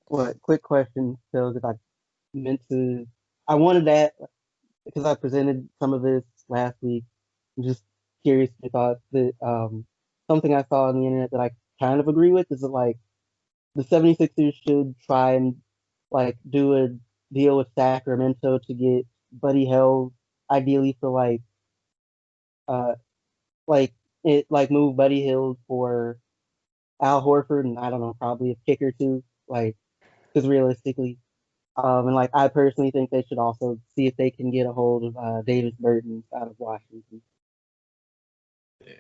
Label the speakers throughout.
Speaker 1: What quick question, Phil, because meant to, I wanted that because I presented some of this last week. I'm just curious your thoughts. That something I saw on the internet that I kind of agree with is that like the 76ers should try and like do a deal with Sacramento to get Buddy Hield, ideally for uh like like move Buddy Hield for Al Horford and I don't know, probably a pick or two, like because realistically. And like I personally think they should also see if they can get a hold of Davis Burton out of Washington.
Speaker 2: Yeah.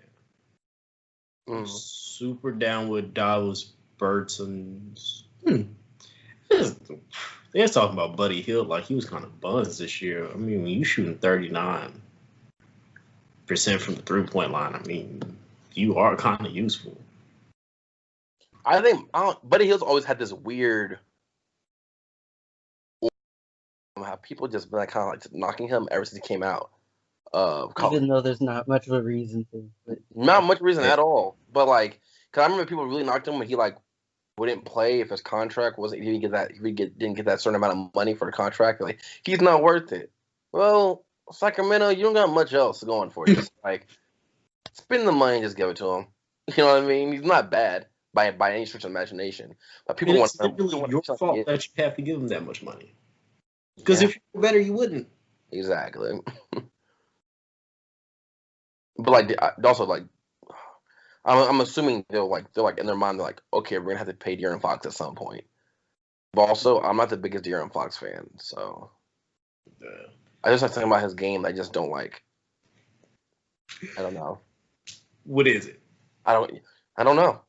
Speaker 2: I'm
Speaker 3: Mm.
Speaker 2: super down with Dallas Burton's. They're talking about Buddy Hield like he was kind of buzzed this year. I mean, when you shooting 39% from the 3-point line, I mean, you are kind of useful.
Speaker 3: I think Buddy Hield's always had this weird how people just been like, kind of like just knocking him ever since he came out of college.
Speaker 1: Even though there's not much of a reason to. But
Speaker 3: Not much reason
Speaker 2: Yeah.
Speaker 3: at all, but like, cause I remember people really knocked him when he like wouldn't play if his contract wasn't he didn't get that didn't get that certain amount of money for the contract. Like he's not worth it. Well, Sacramento, you don't got much else going for you. Just like spend the money, and just give it to him. You know what I mean? He's not bad by any stretch of imagination, but people
Speaker 2: And
Speaker 3: want
Speaker 2: it's
Speaker 3: to.
Speaker 2: literally your
Speaker 3: to
Speaker 2: fault that you have to give him that much money. Because
Speaker 3: Yeah,
Speaker 2: if you were better, you wouldn't.
Speaker 3: exactly. But like also like I'm assuming they're like in their mind they're like, okay, we're gonna have to pay De'Aaron Fox at some point. But also, I'm not the biggest De'Aaron Fox fan, so I just like something about his game that I just don't like. I don't know.
Speaker 2: What is it?
Speaker 3: I don't know.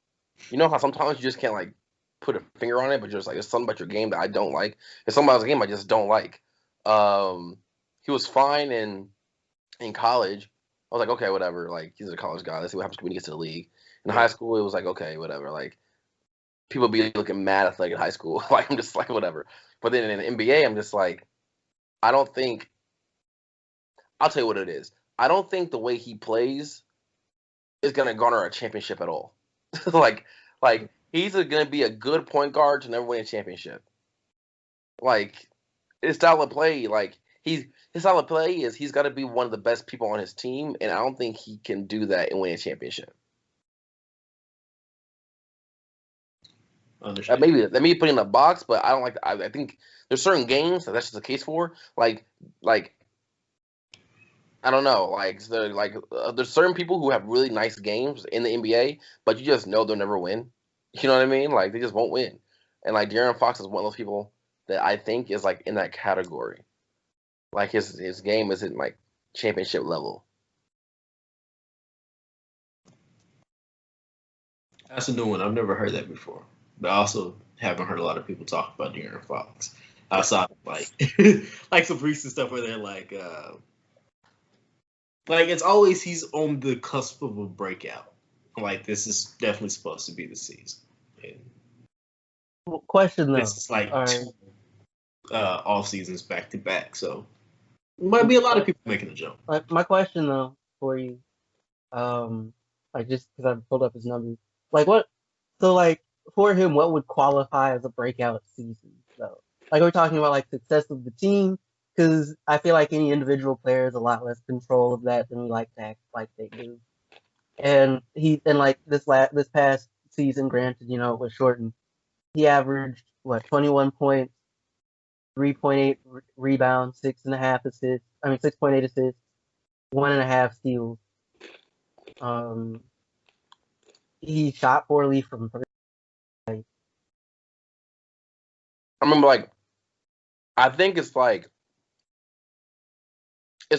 Speaker 3: You know how sometimes you just can't like put a finger on it, but you're just like there's something about your game that I don't like. There's something about his game I just don't like. He was fine in college. I was like, okay, whatever. Like he's a college guy. Let's see what happens when he gets to the league. In high school, it was like, okay, whatever. Like people be looking mad athletic in high school. Like I'm just like whatever. But then in the NBA, I'm just like, I don't think. I'll tell you what it is. I don't think the way he plays is gonna garner a championship at all. like he's gonna be a good point guard to never win a championship. Like his style of play, his style of play is he's got to be one of the best people on his team, and I don't think he can do that and win a championship.
Speaker 2: Understand.
Speaker 3: Maybe put in a box, but I don't like. I think there's certain games that that's just the case for. Like I don't know. There's certain people who have really nice games in the NBA, but you just know they'll never win. You know what I mean? Like they just won't win. And like De'Aaron Fox is one of those people that I think is like in that category. Like his game isn't like championship level.
Speaker 2: That's a new one. I've never heard that before. But I also haven't heard a lot of people talk about De'Aaron Fox outside of like like some recent stuff where they're like it's always he's on the cusp of a breakout. Like this is definitely supposed to be the season. And
Speaker 1: well, question though,
Speaker 2: this is like
Speaker 1: all right,
Speaker 2: two off seasons back to back, so there might be a lot of people making a jump.
Speaker 1: like my question though for you, like just because I pulled up his numbers, like what, so like for him, what would qualify as a breakout season though? Like we're talking about like success of the team, because I feel like any individual player has a lot less control of that than we like to act like they do. And like this past season, granted, it was shortened. He averaged what 21 points, 3.8 rebounds, 6.5 assists. I mean 6.8 assists, 1.5 steals. Um, he shot poorly from three.
Speaker 3: I remember I think it's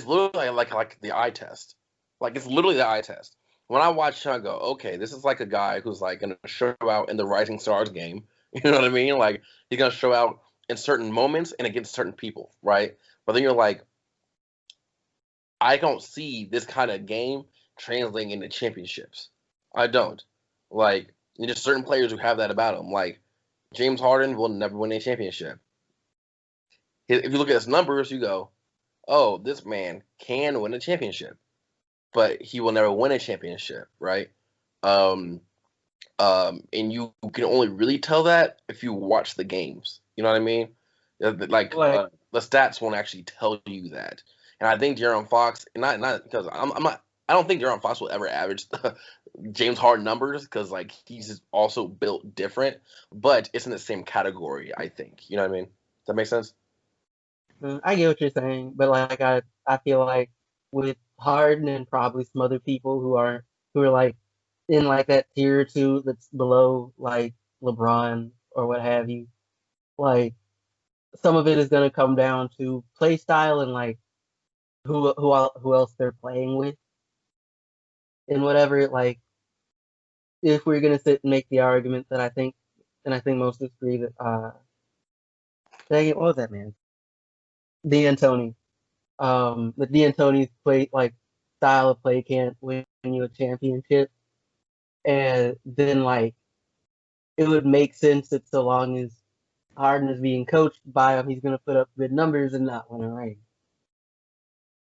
Speaker 3: literally like the eye test. Like it's literally the eye test. When I watch him, I go, okay, this is like a guy who's like gonna show out in the Rising Stars game. You know what I mean? Like he's gonna show out in certain moments and against certain people, right? But then you're like, I don't see this kind of game translating into championships. I don't. Like there's certain players who have that about them. Like James Harden will never win a championship. If you look at his numbers, you go, oh, this man can win a championship, but he will never win a championship, right? Um, And you can only really tell that if you watch the games. You know what I mean? Like
Speaker 1: Like,
Speaker 3: the stats won't actually tell you that. And I think De'Aaron Fox, and not because I'm not. I don't think De'Aaron Fox will ever average James Harden numbers because like he's also built different, but it's in the same category. I think. You know what I mean? Does that make sense?
Speaker 1: I get what you're saying, but like I feel like with Harden and probably some other people who are like in like that tier two that's below like LeBron or what have you, like some of it is gonna come down to play style and like who else they're playing with and whatever. Like if we're gonna sit and make the argument that I think, and I think most agree that dang it, what was that man? D'Antoni. The D'Antoni's play like style of play can't win you a championship, and then like it would make sense that so long as Harden is being coached by him, he's gonna put up good numbers and not win a ring.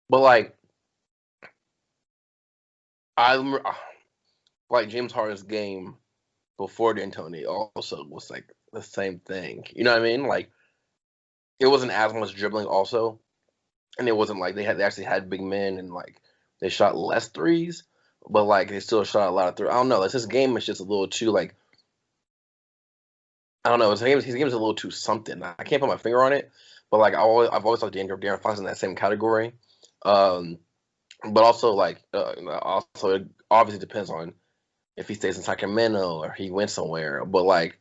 Speaker 3: But like I like James Harden's game before D'Antoni also was like the same thing. You know what I mean? Like it wasn't as much dribbling also, and it wasn't like they actually had big men and like they shot less threes, but like they still shot a lot of threes. I don't know. It's his game is just a little too like I don't know. His game is a little too something. I can't put my finger on it, but like I've always thought De'Aaron Fox in that same category. Um, but also like also it obviously depends on if he stays in Sacramento or he went somewhere. But like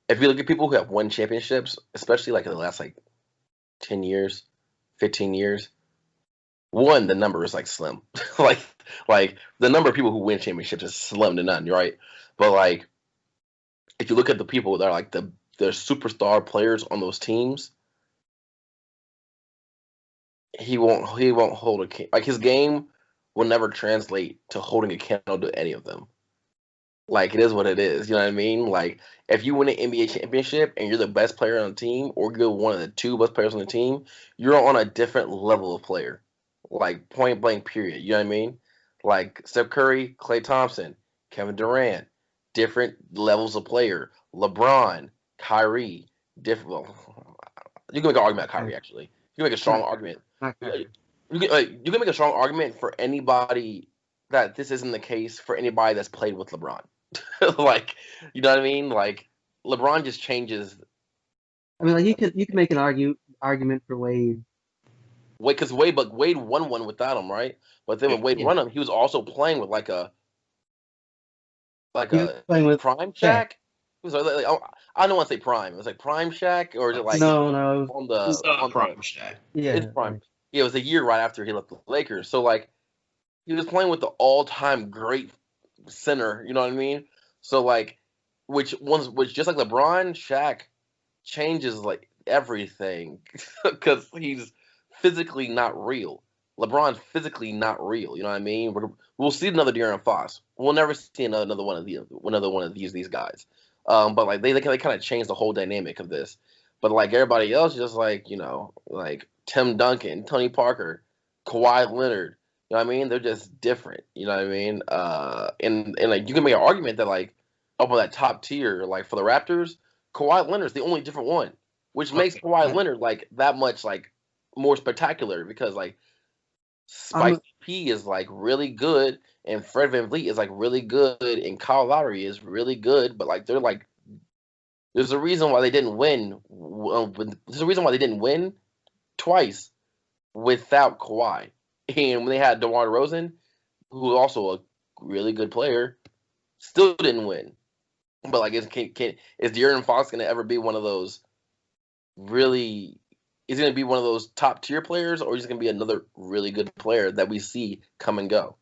Speaker 3: if you look at people who have won championships, especially like in the last like 10 years, 15 years, one the number is like slim. like like the number of people who win championships is slim to none, right? But like if you look at the people that are like the superstar players on those teams, he won't hold like his game will never translate to holding a candle to any of them. Like it is what it is. You know what I mean? Like if you win an NBA championship and you're the best player on the team, or you're one of the two best players on the team, you're on a different level of player. Like point blank, period. You know what I mean? Like Steph Curry, Klay Thompson, Kevin Durant, different levels of player. LeBron, Kyrie, different. Well, you can make an argument about Kyrie actually. You can make a strong
Speaker 1: Not,
Speaker 3: argument.
Speaker 1: not Kyrie.
Speaker 3: You can make a strong argument for anybody that this isn't the case for anybody that's played with LeBron. Like, you know what I mean? Like, LeBron just changes.
Speaker 1: I mean, like you could make an argument for Wade.
Speaker 3: Wade, because Wade won one without him, right? But then when Wade
Speaker 1: Yeah,
Speaker 3: won him, he was also playing with like
Speaker 1: he was
Speaker 3: a
Speaker 1: playing with
Speaker 3: prime
Speaker 1: Shaq.
Speaker 3: Shaq. It was like, I don't want to say prime. It was like prime Shaq, or is it like
Speaker 1: No, no,
Speaker 3: on
Speaker 2: It's
Speaker 3: the on
Speaker 2: Prime Shaq.
Speaker 3: it's
Speaker 1: yeah,
Speaker 3: prime? Yeah, it was a year right after he left the Lakers. So like he was playing with the all-time great center. You know what I mean? So like, which just like LeBron, Shaq changes like everything because he's physically not real. LeBron's physically not real. You know what I mean? We'll see another De'Aaron Fox. We'll never see another one of these guys. But like they kind of change the whole dynamic of this. But like everybody else, just like like Tim Duncan, Tony Parker, Kawhi Leonard. You know what I mean? They're just different. You know what I mean? And like you can make an argument that like up on that top tier, like for the Raptors, Kawhi Leonard's the only different one, which makes
Speaker 2: Okay.
Speaker 3: Kawhi Leonard like that much like more spectacular because like
Speaker 1: I'm
Speaker 3: Spicy P is like really good and Fred VanVleet is like really good and Kyle Lowry is really good, but like they're like there's a reason why they didn't win. There's a reason why they didn't win twice without Kawhi. And when they had DeMar DeRozan, who was also a really good player, still didn't win. But like, is De'Aaron Fox gonna ever be one of those really? Is he gonna be one of those top tier players, or is he gonna be another really good player that we see come and go?